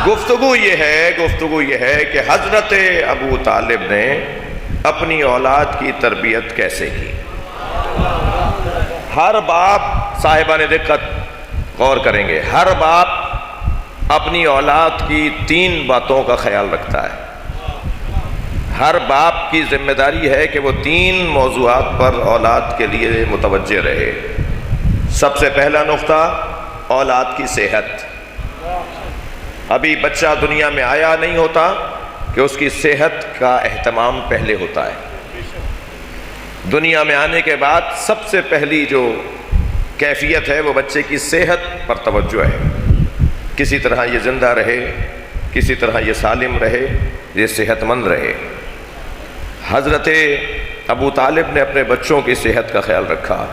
گفتگو یہ ہے کہ حضرت ابو طالب نے اپنی اولاد کی تربیت کیسے کی۔ ہر باپ، صاحبان دقت غور کریں گے، ہر باپ اپنی اولاد کی 3 باتوں کا خیال رکھتا ہے۔ ہر باپ کی ذمہ داری ہے کہ وہ 3 موضوعات پر اولاد کے لیے متوجہ رہے۔ سب سے پہلا نقطہ، اولاد کی صحت۔ ابھی بچہ دنیا میں آیا نہیں ہوتا کہ اس کی صحت کا اہتمام پہلے ہوتا ہے۔ دنیا میں آنے کے بعد سب سے پہلی جو کیفیت ہے وہ بچے کی صحت پر توجہ ہے۔ کسی طرح یہ زندہ رہے، کسی طرح یہ سالم رہے، یہ صحت مند رہے۔ حضرت ابو طالب نے اپنے بچوں کی صحت کا خیال رکھا۔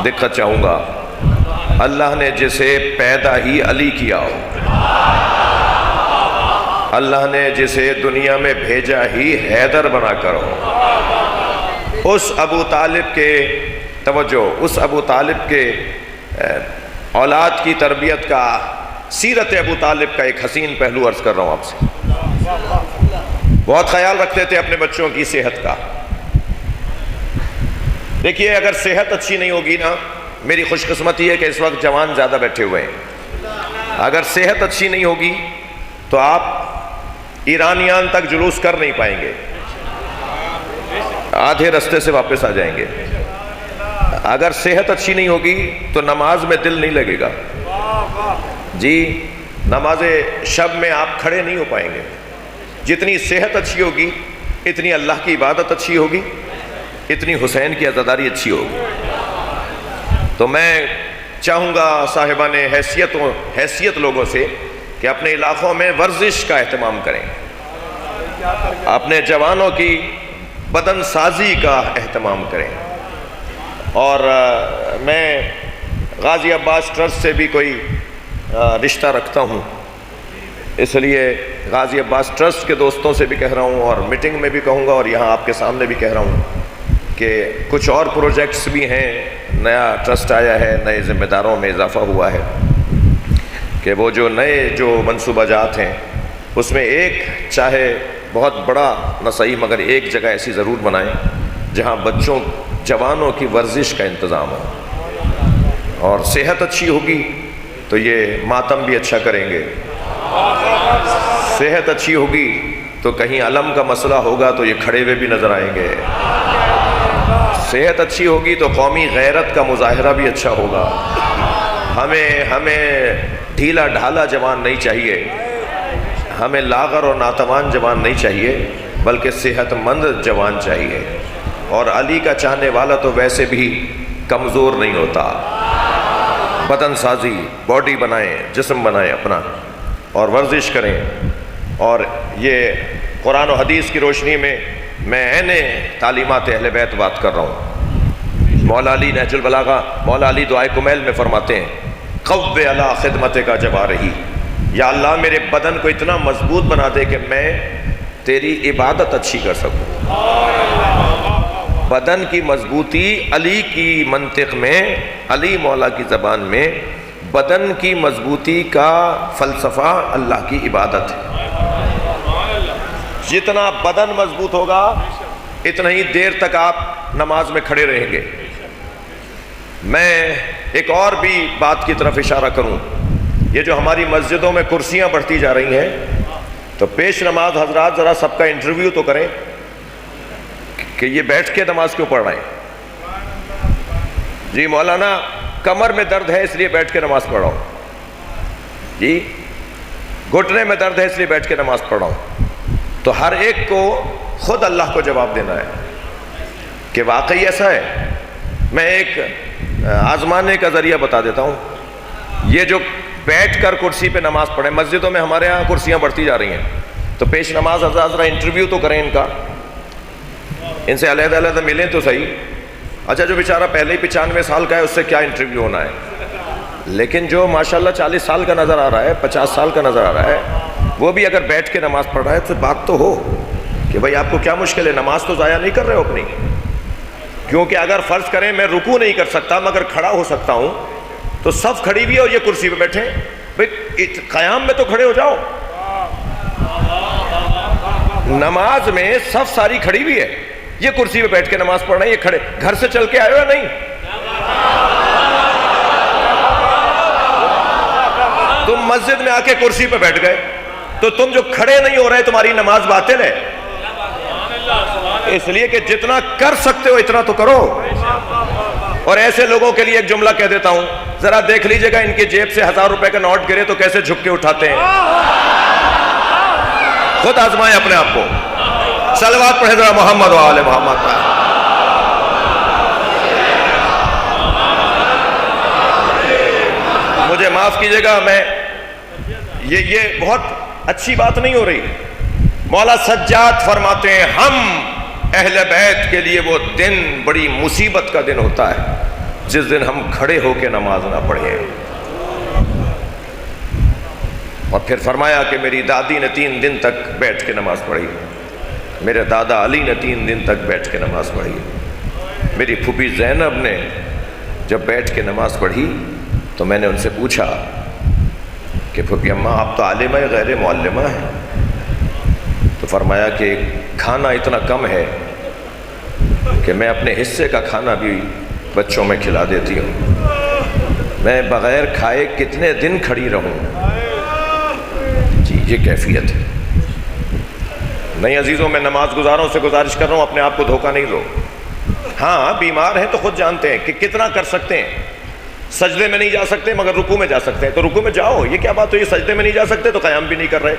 دقت چاہوں گا، اللہ نے جسے پیدا ہی علی کیا ہو، اللہ نے جسے دنیا میں بھیجا ہی حیدر بنا کر ہو، اس ابو طالب کے توجہ، اس ابو طالب کے اولاد کی تربیت کا، سیرت ابو طالب کا ایک حسین پہلو عرض کر رہا ہوں آپ سے۔ بہت خیال رکھتے تھے اپنے بچوں کی صحت کا۔ دیکھیے، اگر صحت اچھی نہیں ہوگی نا، میری خوش قسمتی ہے کہ اس وقت جوان زیادہ بیٹھے ہوئے ہیں، اگر صحت اچھی نہیں ہوگی تو آپ ایرانیان تک جلوس کر نہیں پائیں گے، آدھے رستے سے واپس آ جائیں گے۔ اگر صحت اچھی نہیں ہوگی تو نماز میں دل نہیں لگے گا جی، نماز شب میں آپ کھڑے نہیں ہو پائیں گے۔ جتنی صحت اچھی ہوگی اتنی اللہ کی عبادت اچھی ہوگی، اتنی حسین کی عزاداری اچھی ہوگی۔ تو میں چاہوں گا صاحبان حیثیت لوگوں سے کہ اپنے علاقوں میں ورزش کا اہتمام کریں، اپنے جوانوں کی بدن سازی کا اہتمام کریں۔ اور میں غازی عباس ٹرسٹ سے بھی کوئی رشتہ رکھتا ہوں، اس لیے غازی عباس ٹرسٹ کے دوستوں سے بھی کہہ رہا ہوں، اور میٹنگ میں بھی کہوں گا، اور یہاں آپ کے سامنے بھی کہہ رہا ہوں کہ کچھ اور پروجیکٹس بھی ہیں، نیا ٹرسٹ آیا ہے، نئے ذمہ داروں میں اضافہ ہوا ہے، کہ وہ جو نئے جو منصوبہ جات ہیں اس میں ایک، چاہے بہت بڑا نہ صحیح مگر ایک جگہ ایسی ضرور بنائیں جہاں بچوں، جوانوں کی ورزش کا انتظام ہو، اور صحت اچھی ہوگی تو یہ ماتم بھی اچھا کریں گے، صحت اچھی ہوگی تو کہیں علم کا مسئلہ ہوگا تو یہ کھڑے ہوئے بھی نظر آئیں گے، صحت اچھی ہوگی تو قومی غیرت کا مظاہرہ بھی اچھا ہوگا۔ ہمیں ڈھیلا ڈھالا جوان نہیں چاہیے، ہمیں لاغر اور ناتوان جوان نہیں چاہیے، بلکہ صحت مند جوان چاہیے۔ اور علی کا چاہنے والا تو ویسے بھی کمزور نہیں ہوتا۔ بدن سازی، باڈی بنائیں، جسم بنائیں اپنا، اور ورزش کریں۔ اور یہ قرآن و حدیث کی روشنی میں عین تعلیمات اہل بیت بات کر رہا ہوں۔ مولا علی نہج البلاغہ، مولا علی دعائے کمیل میں فرماتے ہیں، قوّ علی خدمت کا جوارحی، یا اللہ میرے بدن کو اتنا مضبوط بنا دے کہ میں تیری عبادت اچھی کر سکوں۔ بدن کی مضبوطی علی کی منطق میں، علی مولا کی زبان میں، بدن کی مضبوطی کا فلسفہ اللہ کی عبادت ہے۔ جتنا بدن مضبوط ہوگا اتنا ہی دیر تک آپ نماز میں کھڑے رہیں گے۔ میں ایک اور بھی بات کی طرف اشارہ کروں، یہ جو ہماری مسجدوں میں کرسیاں بڑھتی جا رہی ہیں، تو پیش نماز حضرات ذرا سب کا انٹرویو تو کریں کہ یہ بیٹھ کے نماز کیوں پڑھ رہے ہیں؟ جی مولانا کمر میں درد ہے اس لیے بیٹھ کے نماز پڑھ رہا ہوں، جی گھٹنے میں درد ہے اس لیے بیٹھ کے نماز پڑھ رہا ہوں۔ تو ہر ایک کو خود اللہ کو جواب دینا ہے کہ واقعی ایسا ہے۔ میں ایک آزمانے کا ذریعہ بتا دیتا ہوں، یہ جو بیٹھ کر کرسی پہ نماز پڑھیں، مسجدوں میں ہمارے ہاں کرسیاں بڑھتی جا رہی ہیں، تو پیش نماز حضرات ذرا انٹرویو تو کریں ان کا، ان سے علیحدہ علیحدہ ملیں تو صحیح۔ اچھا جو بیچارہ پہلے ہی 95 سال کا ہے اس سے کیا انٹرویو ہونا ہے، لیکن جو ماشاءاللہ 40 سال کا نظر آ رہا ہے، 50 سال کا نظر آ رہا ہے، وہ بھی اگر بیٹھ کے نماز پڑھ رہا ہے تو بات تو ہو کہ بھائی آپ کو کیا مشکل ہے، نماز تو ضائع نہیں کر رہے ہو اپنی۔ کیونکہ اگر فرض کریں میں رکوع نہیں کر سکتا مگر کھڑا ہو سکتا ہوں، تو صف کھڑی بھی ہے اور یہ کرسی پہ بیٹھے، بھائی قیام میں تو کھڑے ہو جاؤ، نماز میں صف ساری کھڑی بھی ہے، یہ کرسی پہ بیٹھ کے نماز پڑھ رہے ہیں، یہ کھڑے، گھر سے چل کے آئے ہو یا نہیں؟ تم مسجد میں آ کے کرسی پہ بیٹھ گئے تو تم جو کھڑے نہیں ہو رہے تمہاری نماز باطل ہے، اس لیے کہ جتنا کر سکتے ہو اتنا تو کرو۔ اور ایسے لوگوں کے لیے ایک جملہ کہہ دیتا ہوں، ذرا دیکھ لیجئے گا ان کی جیب سے 1000 روپے کا نوٹ گرے تو کیسے جھک کے اٹھاتے ہیں، خود آزمائیں اپنے آپ کو۔ صلوات پڑھیں ذرا محمد و آل محمد پر۔ مجھے معاف کیجئے گا، میں یہ بہت اچھی بات نہیں ہو رہی۔ مولا سجاد فرماتے ہیں ہم اہل بیت کے لیے وہ دن بڑی مصیبت کا دن ہوتا ہے جس دن ہم کھڑے ہو کے نماز نہ پڑھیں۔ اور پھر فرمایا کہ میری دادی نے 3 دن تک بیٹھ کے نماز پڑھی، میرے دادا علی نے 3 دن تک بیٹھ کے نماز پڑھی، میری پھوپھی زینب نے جب بیٹھ کے نماز پڑھی تو میں نے ان سے پوچھا کہ پھوپھی اماں آپ تو عالمہ غیر معلمہ ہیں، تو فرمایا کہ کھانا اتنا کم ہے کہ میں اپنے حصے کا کھانا بھی بچوں میں کھلا دیتی ہوں، میں بغیر کھائے کتنے دن کھڑی رہوں۔ جی یہ کیفیت ہے۔ نہیں عزیزوں، میں نماز گزاروں سے گزارش کر رہا ہوں اپنے آپ کو دھوکہ نہیں دو۔ ہاں بیمار ہیں تو خود جانتے ہیں کہ کتنا کر سکتے ہیں، سجدے میں نہیں جا سکتے مگر رکوع میں جا سکتے ہیں تو رکوع میں جاؤ، یہ کیا بات ہوئی؟ سجدے میں نہیں جا سکتے تو قیام بھی نہیں کر رہے،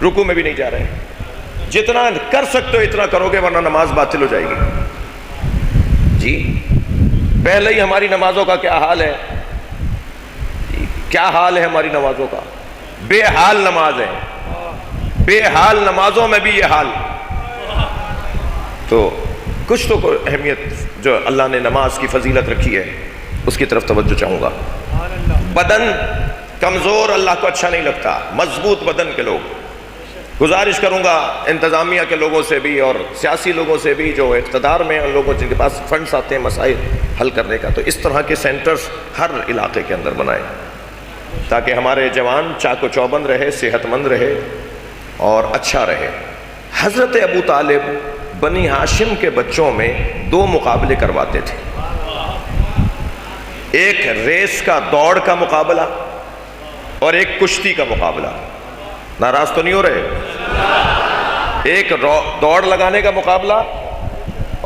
رکوع میں بھی نہیں جا رہے۔ جتنا کر سکتے ہو اتنا کرو گے ورنہ نماز باطل ہو جائے گی۔ جی پہلے ہی ہماری نمازوں کا کیا حال ہے، کیا حال ہے ہماری نمازوں کا، بے حال نماز ہے، بے حال نمازوں میں بھی یہ حال۔ تو کچھ تو اہمیت جو اللہ نے نماز کی فضیلت رکھی ہے اس کی طرف توجہ چاہوں گا۔ بدن کمزور اللہ کو اچھا نہیں لگتا، مضبوط بدن کے لوگ، گزارش کروں گا انتظامیہ کے لوگوں سے بھی اور سیاسی لوگوں سے بھی جو اقتدار میں ان لوگوں جن کے پاس فنڈز آتے ہیں مسائل حل کرنے کا، تو اس طرح کے سینٹرز ہر علاقے کے اندر بنائیں تاکہ ہمارے جوان چاق و چوبند رہے، صحت مند رہے اور اچھا رہے۔ حضرت ابو طالب بنی ہاشم کے بچوں میں 2 مقابلے کرواتے تھے، ایک ریس کا دوڑ کا مقابلہ اور ایک کشتی کا مقابلہ۔ ناراض تو نہیں ہو رہے؟ ایک دوڑ لگانے کا مقابلہ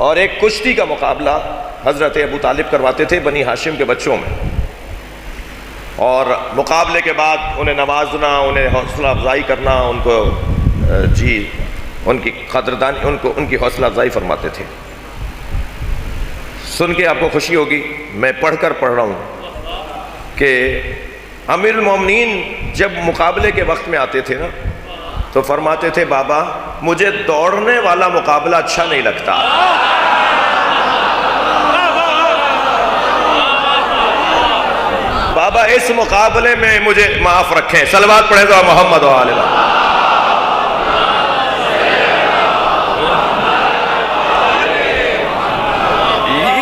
اور ایک کشتی کا مقابلہ حضرت ابو طالب کرواتے تھے بنی ہاشم کے بچوں میں، اور مقابلے کے بعد انہیں نوازنا، انہیں حوصلہ افزائی کرنا، ان کو ان کی قدردانی، ان کی حوصلہ افزائی فرماتے تھے۔ سن کے آپ کو خوشی ہوگی، میں پڑھ رہا ہوں کہ امیر المومنین جب مقابلے کے وقت میں آتے تھے نا تو فرماتے تھے بابا مجھے دوڑنے والا مقابلہ اچھا نہیں لگتا، بابا اس مقابلے میں مجھے معاف رکھیں۔ صلوات پڑھیں تو محمد و آل محمد۔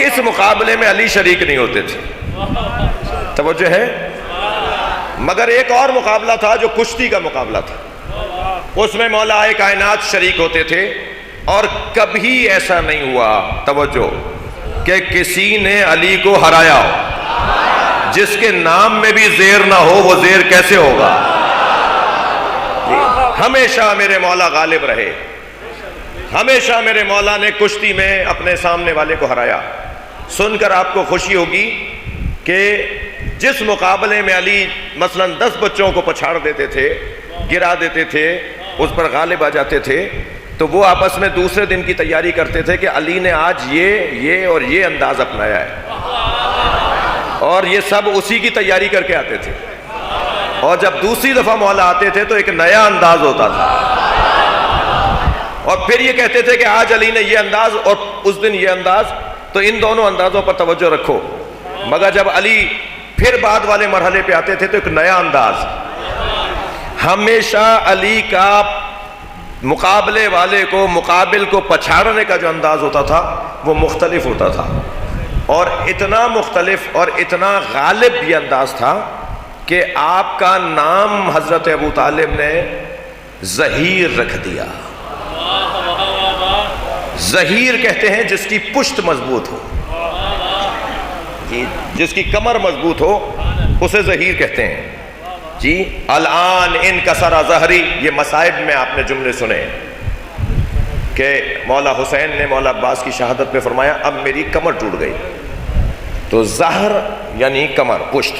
اس مقابلے میں علی شریک نہیں ہوتے تھے، توجہ ہے؟ مگر ایک اور مقابلہ تھا جو کشتی کا مقابلہ تھا، اس میں مولا کائنات شریک ہوتے تھے، اور کبھی ایسا نہیں ہوا، توجہ، کہ کسی نے علی کو ہرایا ہو۔ جس کے نام میں بھی زیر نہ ہو وہ زیر کیسے ہوگا؟ ہمیشہ میرے مولا غالب رہے، ہمیشہ میرے مولا نے کشتی میں اپنے سامنے والے کو ہرایا۔ سن کر آپ کو خوشی ہوگی کہ جس مقابلے میں علی مثلا 10 بچوں کو پچھاڑ دیتے تھے، گرا دیتے تھے، اس پر غالب آ جاتے تھے، تو وہ آپس میں دوسرے دن کی تیاری کرتے تھے کہ علی نے آج یہ اور یہ انداز اپنایا ہے، اور یہ سب اسی کی تیاری کر کے آتے تھے، اور جب دوسری دفعہ مولا آتے تھے تو ایک نیا انداز ہوتا تھا، اور پھر یہ کہتے تھے کہ آج علی نے یہ انداز اور اس دن یہ انداز، تو ان دونوں اندازوں پر توجہ رکھو۔ مگر جب علی پھر بعد والے مرحلے پہ آتے تھے تو ایک نیا انداز۔ ہمیشہ علی کا مقابلے والے کو، مقابل کو پچھاڑنے کا جو انداز ہوتا تھا وہ مختلف ہوتا تھا، اور اتنا مختلف اور اتنا غالب یہ انداز تھا کہ آپ کا نام حضرت ابو طالب نے ظہیر رکھ دیا۔ ظہیر کہتے ہیں جس کی پشت مضبوط ہو، جی جس کی کمر مضبوط ہو اسے ظہیر کہتے ہیں. جی الان انکسر ظہری، یہ مصائب میں آپ نے جملے سنے کہ مولا حسین نے مولا عباس کی شہادت میں فرمایا اب میری کمر ٹوٹ گئی. تو ظہر یعنی کمر، پشت.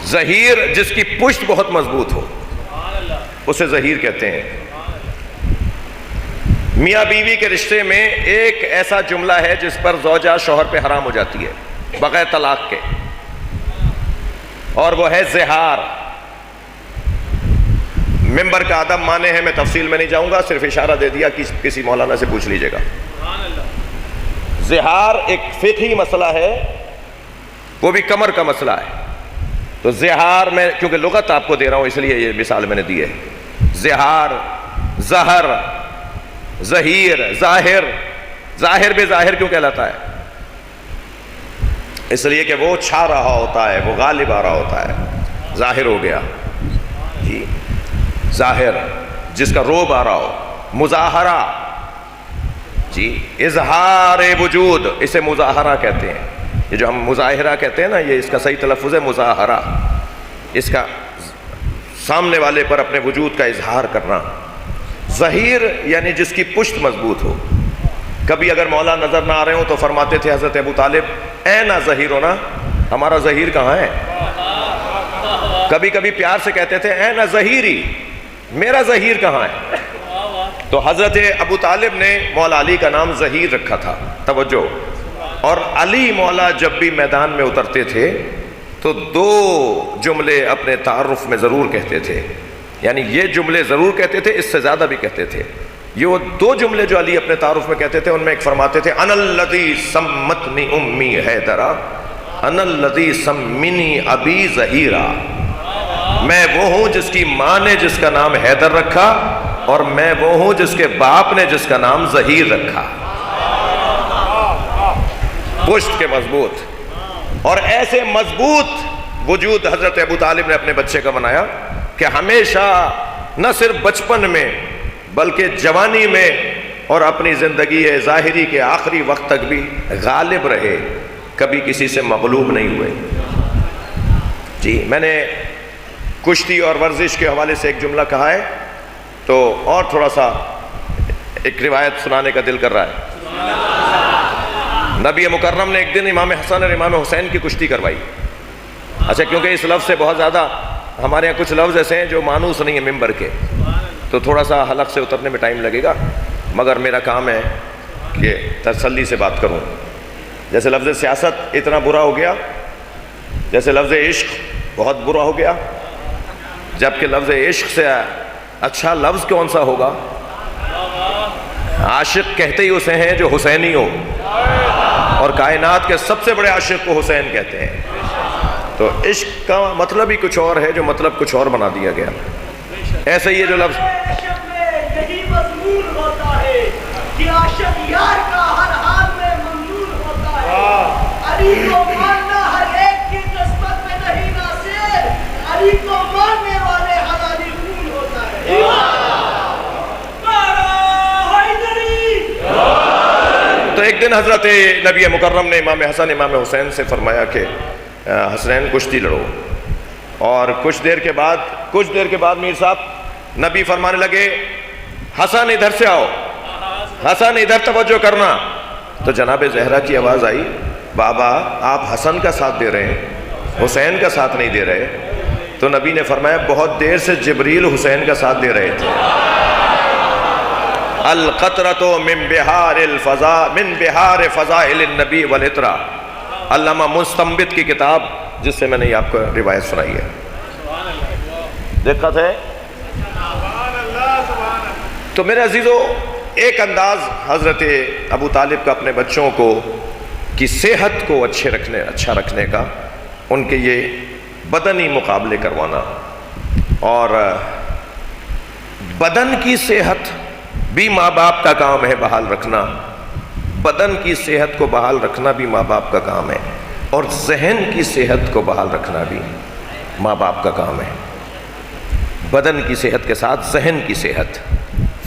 ظہیر جس کی پشت بہت مضبوط ہو اسے ظہیر کہتے ہیں. میاں بیوی کے رشتے میں ایک ایسا جملہ ہے جس پر زوجہ شوہر پہ حرام ہو جاتی ہے بغیر طلاق کے، اور وہ ہے زہار. ممبر کا ادب مانے ہیں، میں تفصیل میں نہیں جاؤں گا، صرف اشارہ دے دیا کہ کسی مولانا سے پوچھ لیجئے گا. زہار ایک فقہی مسئلہ ہے، وہ بھی کمر کا مسئلہ ہے. تو زہار میں کیونکہ لغت آپ کو دے رہا ہوں اس لیے یہ مثال میں نے دی ہے. زہار، زہر، ظہیر، ظاہر. ظاہر بے ظاہر کیوں کہلاتا ہے؟ اس لیے کہ وہ چھا رہا ہوتا ہے، وہ غالب آ رہا ہوتا ہے. ظاہر ہو گیا جی، ظاہر جس کا روب آ رہا ہو. مظاہرہ جی، اظہار وجود، اسے مظاہرہ کہتے ہیں. یہ جو ہم مظاہرہ کہتے ہیں نا، یہ اس کا صحیح تلفظ ہے مظاہرہ. اس کا سامنے والے پر اپنے وجود کا اظہار کرنا. ظہیر یعنی جس کی پشت مضبوط ہو. کبھی اگر مولا نظر نہ آ رہے ہوں تو فرماتے تھے حضرت ابو طالب اے نہ ظہیر ہونا، ہمارا ظہیر کہاں ہے؟ کبھی کبھی پیار سے کہتے تھے اے نہ ظہیری، میرا ظہیر کہاں ہے؟ تو حضرت ابو طالب نے مولا علی کا نام ظہیر رکھا تھا. توجہ. اور علی مولا جب بھی میدان میں اترتے تھے تو دو جملے اپنے تعارف میں ضرور کہتے تھے، یعنی یہ جملے ضرور کہتے تھے، اس سے زیادہ بھی کہتے تھے. یہ وہ دو جملے جو علی اپنے تعارف میں کہتے تھے، ان میں ایک فرماتے تھے انا الذی سمتنی امی حیدرا، انا الذی سمنی ابی ظہیرا. میں وہ ہوں جس کی ماں نے جس کا نام حیدر رکھا، اور میں وہ ہوں جس کے باپ نے جس کا نام ظہیر رکھا. پشت کے مضبوط. اور ایسے مضبوط وجود حضرت ابو طالب نے اپنے بچے کا بنایا کہ ہمیشہ نہ صرف بچپن میں بلکہ جوانی میں اور اپنی زندگی ظاہری کے آخری وقت تک بھی غالب رہے، کبھی کسی سے مغلوب نہیں ہوئے. جی میں نے کشتی اور ورزش کے حوالے سے ایک جملہ کہا ہے، تو اور تھوڑا سا ایک روایت سنانے کا دل کر رہا ہے. نبی مکرم نے ایک دن امام حسن اور امام حسین کی کشتی کروائی. اچھا کیونکہ اس لفظ سے بہت زیادہ ہمارے یہاں کچھ لفظ ایسے ہیں جو مانوس نہیں ہیں ممبر کے، تو تھوڑا سا حلق سے اترنے میں ٹائم لگے گا، مگر میرا کام ہے کہ تسلی سے بات کروں. جیسے لفظ سیاست اتنا برا ہو گیا، جیسے لفظ عشق بہت برا ہو گیا، جبکہ لفظ عشق سے اچھا لفظ کون سا ہوگا؟ عاشق کہتے ہی اسے ہیں جو حسینی ہو، اور کائنات کے سب سے بڑے عاشق کو حسین کہتے ہیں. تو عشق کا مطلب ہی کچھ اور ہے، جو مطلب کچھ اور بنا دیا گیا. ایسے ہی یہ جو لفظ یہی مضمون ہوتا ہے کہ عاشق یار کا ہر حال میں ممنون ہوتا ہے. علی کو ماننا ہر ایک کی قسمت میں نہیں ناصر، علی کو ماننے والے حلالی خون ہوتا ہے. تو ایک دن حضرت نبی مکرم نے امام حسن امام حسین سے فرمایا کہ حسنین کشتی لڑو. اور کچھ دیر کے بعد میر صاحب نبی فرمانے لگے حسن ادھر سے آؤ، حسن ادھر توجہ کرنا. تو جناب زہرا کی آواز آئی بابا آپ حسن کا ساتھ دے رہے ہیں، حسین کا ساتھ نہیں دے رہے. تو نبی نے فرمایا بہت دیر سے جبریل حسین کا ساتھ دے رہے تھے. القطرۃ من بحار فضائل النبی والعطرہ، علامہ مستنبط کی کتاب، جس سے میں نے آپ کو روایت سنائی ہے. دقت ہے. تو میرے عزیزو، ایک انداز حضرت ابو طالب کا اپنے بچوں کو کی صحت کو اچھا رکھنے کا، ان کے یہ بدنی مقابلے کروانا، اور بدن کی صحت بھی ماں باپ کا کام ہے بحال رکھنا. بدن کی صحت کو بحال رکھنا بھی ماں باپ کا کام ہے، اور ذہن کی صحت کو بحال رکھنا بھی ماں باپ کا کام ہے. بدن کی صحت کے ساتھ ذہن کی صحت،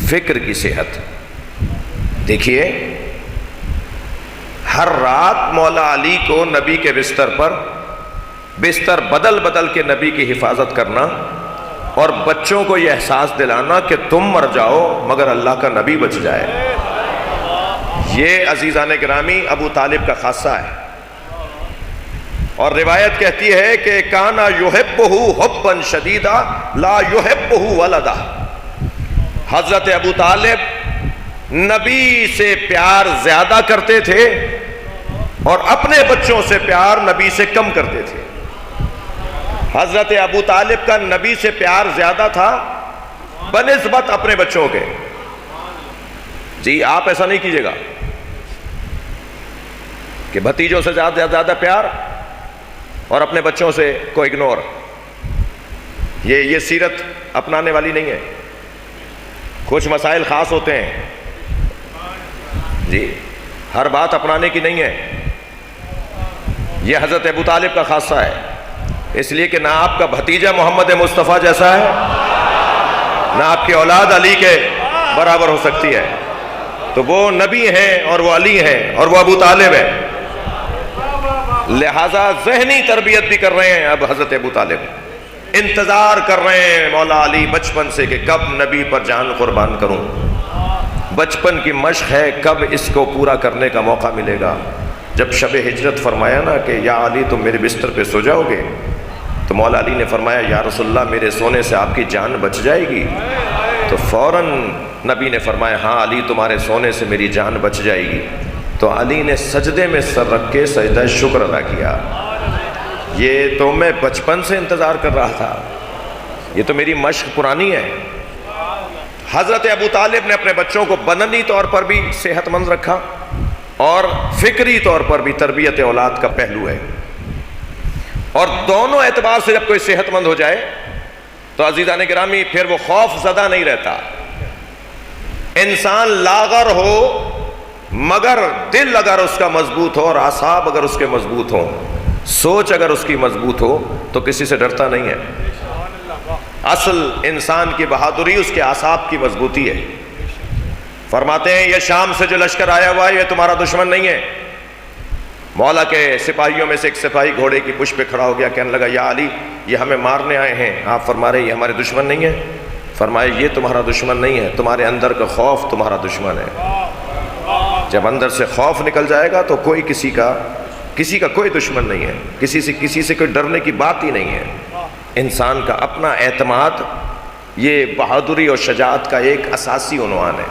فکر کی صحت. دیکھیے ہر رات مولا علی کو نبی کے بستر پر بستر بدل بدل کے نبی کی حفاظت کرنا اور بچوں کو یہ احساس دلانا کہ تم مر جاؤ مگر اللہ کا نبی بچ جائے. یہ عزیزان گرامی ابو طالب کا خاصہ ہے. اور روایت کہتی ہے کہ کانا یحبہ حبا شدیدا لا یحبہ ولدہ. حضرت ابو طالب نبی سے پیار زیادہ کرتے تھے اور اپنے بچوں سے پیار نبی سے کم کرتے تھے. حضرت ابو طالب کا نبی سے پیار زیادہ تھا بنسبت اپنے بچوں کے. جی آپ ایسا نہیں کیجیے گا کہ بھتیجوں سے زیادہ پیار اور اپنے بچوں سے کو اگنور. یہ سیرت اپنانے والی نہیں ہے. کچھ مسائل خاص ہوتے ہیں جی، ہر بات اپنانے کی نہیں ہے. یہ حضرت ابو طالب کا خاصہ ہے، اس لیے کہ نہ آپ کا بھتیجا محمد مصطفیٰ جیسا ہے نہ آپ کی اولاد علی کے برابر ہو سکتی ہے. تو وہ نبی ہیں اور وہ علی ہیں اور وہ ابو طالب ہیں. لہذا ذہنی تربیت بھی کر رہے ہیں اب حضرت ابو طالب. انتظار کر رہے ہیں مولا علی بچپن سے کہ کب نبی پر جان قربان کروں. بچپن کی مشق ہے، کب اس کو پورا کرنے کا موقع ملے گا. جب شب ہجرت فرمایا نا کہ یا علی تم میرے بستر پہ سو جاؤ گے، تو مولا علی نے فرمایا یا رسول اللہ میرے سونے سے آپ کی جان بچ جائے گی. تو فوراً نبی نے فرمایا ہاں علی تمہارے سونے سے میری جان بچ جائے گی. تو علی نے سجدے میں سر رکھ کے سجدہ شکر ادا کیا. یہ تو میں بچپن سے انتظار کر رہا تھا، یہ تو میری مشق پرانی ہے. حضرت ابو طالب نے اپنے بچوں کو بدنی طور پر بھی صحت مند رکھا اور فکری طور پر بھی تربیت اولاد کا پہلو ہے. اور دونوں اعتبار سے جب کوئی صحت مند ہو جائے تو عزیزان گرامی پھر وہ خوف زدہ نہیں رہتا. انسان لاغر ہو مگر دل اگر اس کا مضبوط ہو اور اعصاب اگر اس کے مضبوط ہوں، سوچ اگر اس کی مضبوط ہو تو کسی سے ڈرتا نہیں ہے. اصل انسان کی بہادری اس کے اعصاب کی مضبوطی ہے. فرماتے ہیں یہ شام سے جو لشکر آیا ہوا ہے یہ تمہارا دشمن نہیں ہے. مولا کے سپاہیوں میں سے ایک سپاہی گھوڑے کی پشت پہ کھڑا ہو گیا، کہنے لگا یا علی یہ ہمیں مارنے آئے ہیں. آپ فرما رہے یہ ہمارے دشمن نہیں ہے. فرمایا یہ تمہارا دشمن نہیں ہے، تمہارے اندر کا خوف تمہارا دشمن ہے. جب اندر سے خوف نکل جائے گا تو کوئی کسی کا کوئی دشمن نہیں ہے، کسی سے کوئی ڈرنے کی بات ہی نہیں ہے. انسان کا اپنا اعتماد یہ بہادری اور شجاعت کا ایک اساسی عنوان ہے.